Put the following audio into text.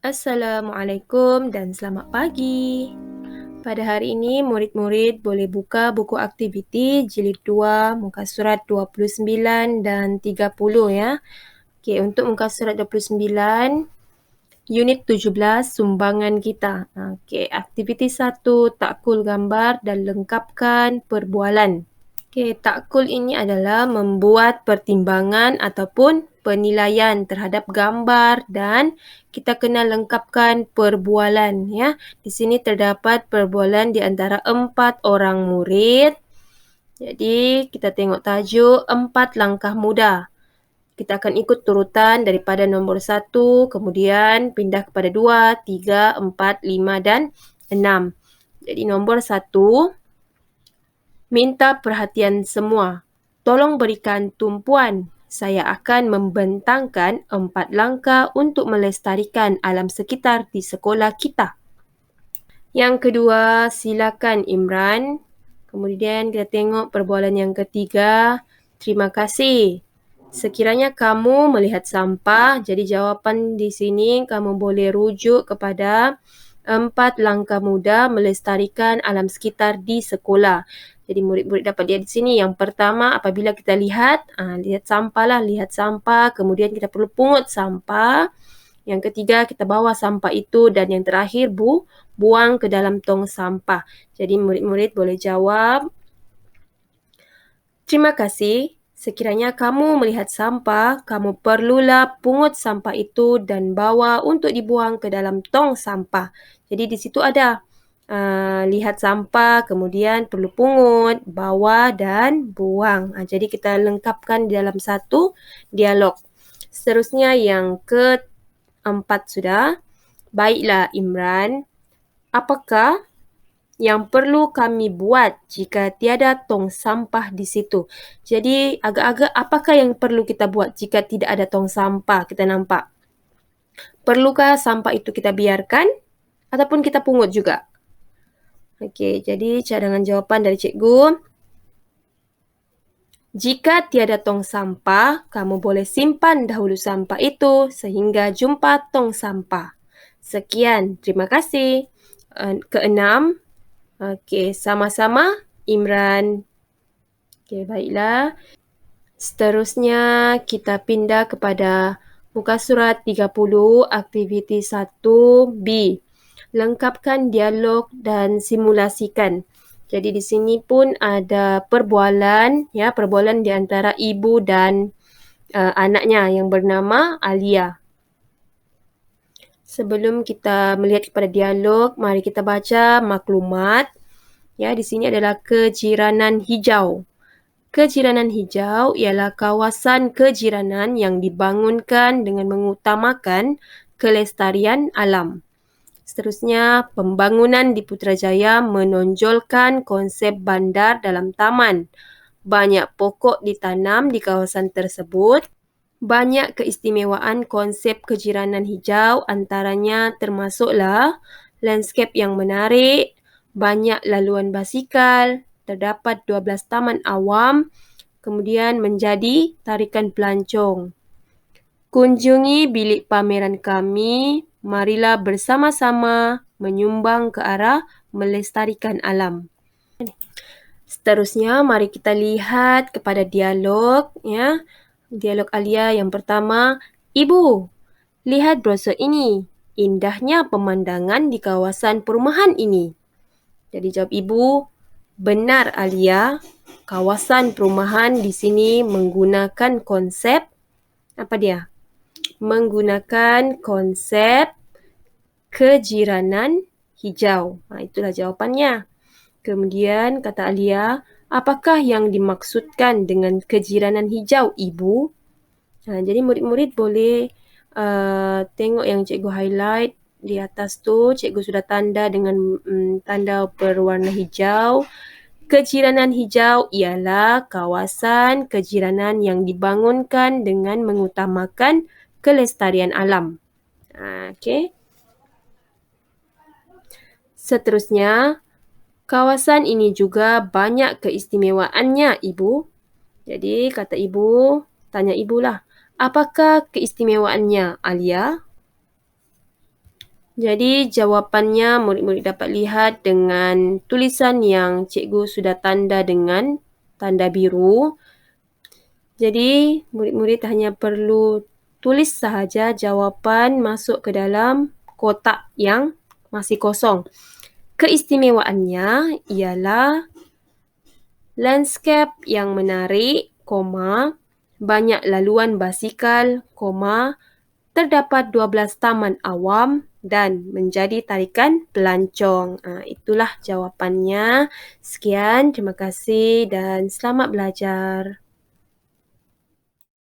Assalamualaikum dan selamat pagi. Pada hari ini, murid-murid boleh buka buku aktiviti jilid 2, muka surat 29 dan 30 ya. Okey, untuk muka surat 29, unit 17, sumbangan kita. Okey, aktiviti 1, takkul gambar dan lengkapkan perbualan. Okey, takkul ini adalah membuat pertimbangan ataupun penilaian terhadap gambar dan kita kena lengkapkan perbualan ya. Di sini terdapat perbualan di antara 4 orang murid. Jadi kita tengok tajuk 4 langkah mudah. Kita akan ikut turutan daripada nombor 1, kemudian pindah kepada 2, 3, 4, 5 dan 6. Jadi nombor 1, minta perhatian semua. Tolong berikan tumpuan. Saya akan membentangkan 4 langkah untuk melestarikan alam sekitar di sekolah kita. Yang kedua, silakan Imran. Kemudian kita tengok perbualan yang ketiga. Terima kasih. Sekiranya kamu melihat sampah, jadi jawapan di sini kamu boleh rujuk kepada 4 langkah mudah melestarikan alam sekitar di sekolah. Jadi murid-murid dapat lihat di sini. Yang pertama, apabila kita lihat sampah lah, lihat sampah. Kemudian kita perlu pungut sampah. Yang ketiga, kita bawa sampah itu. Dan yang terakhir, buang ke dalam tong sampah. Jadi murid-murid boleh jawab. Terima kasih. Sekiranya kamu melihat sampah, kamu perlulah pungut sampah itu dan bawa untuk dibuang ke dalam tong sampah. Jadi di situ ada lihat sampah, kemudian perlu pungut, bawa dan buang. Jadi kita lengkapkan di dalam satu dialog. Seterusnya yang keempat sudah. Baiklah Imran, apakah yang perlu kami buat jika tiada tong sampah di situ? Jadi agak-agak apakah yang perlu kita buat jika tidak ada tong sampah? Kita nampak. Perlukah sampah itu kita biarkan ataupun kita pungut juga? Okey, jadi cadangan jawapan dari cikgu. Jika tiada tong sampah, kamu boleh simpan dahulu sampah itu sehingga jumpa tong sampah. Sekian, terima kasih. Keenam, okey, sama-sama Imran. Okey, baiklah. Seterusnya kita pindah kepada muka surat 30, aktiviti 1B. Lengkapkan dialog dan simulasikan. Jadi di sini pun ada perbualan di antara ibu dan anaknya yang bernama Alia. Sebelum kita melihat kepada dialog, mari kita baca maklumat. Ya, di sini adalah kejiranan hijau. Kejiranan hijau ialah kawasan kejiranan yang dibangunkan dengan mengutamakan kelestarian alam. Seterusnya, pembangunan di Putrajaya menonjolkan konsep bandar dalam taman. Banyak pokok ditanam di kawasan tersebut. Banyak keistimewaan konsep kejiranan hijau, antaranya termasuklah landscape yang menarik, banyak laluan basikal, terdapat 12 taman awam, kemudian menjadi tarikan pelancong. Kunjungi bilik pameran kami, marilah bersama-sama menyumbang ke arah melestarikan alam. Seterusnya, mari kita lihat kepada dialog. Ya. Dialog Alia yang pertama. Ibu, lihat brosur ini. Indahnya pemandangan di kawasan perumahan ini. Jadi jawab ibu, benar Alia. Kawasan perumahan di sini menggunakan konsep, apa dia? Menggunakan konsep kejiranan hijau. Itulah jawapannya. Kemudian kata Alia, apakah yang dimaksudkan dengan kejiranan hijau, Ibu? Jadi murid-murid boleh tengok yang cikgu highlight di atas tu. Cikgu sudah tanda dengan tanda berwarna hijau. Kejiranan hijau ialah kawasan kejiranan yang dibangunkan dengan mengutamakan kelestarian alam. Okey. Seterusnya, kawasan ini juga banyak keistimewaannya, Ibu. Jadi, kata Ibu, tanya Ibu lah. Apakah keistimewaannya, Alia? Jadi jawapannya murid-murid dapat lihat dengan tulisan yang cikgu sudah tanda dengan tanda biru. Jadi murid-murid hanya perlu tulis sahaja jawapan masuk ke dalam kotak yang masih kosong. Keistimewaannya ialah landscape yang menarik, banyak laluan basikal, terdapat 12 taman awam dan menjadi tarikan pelancong. Itulah jawapannya. Sekian, terima kasih dan selamat belajar.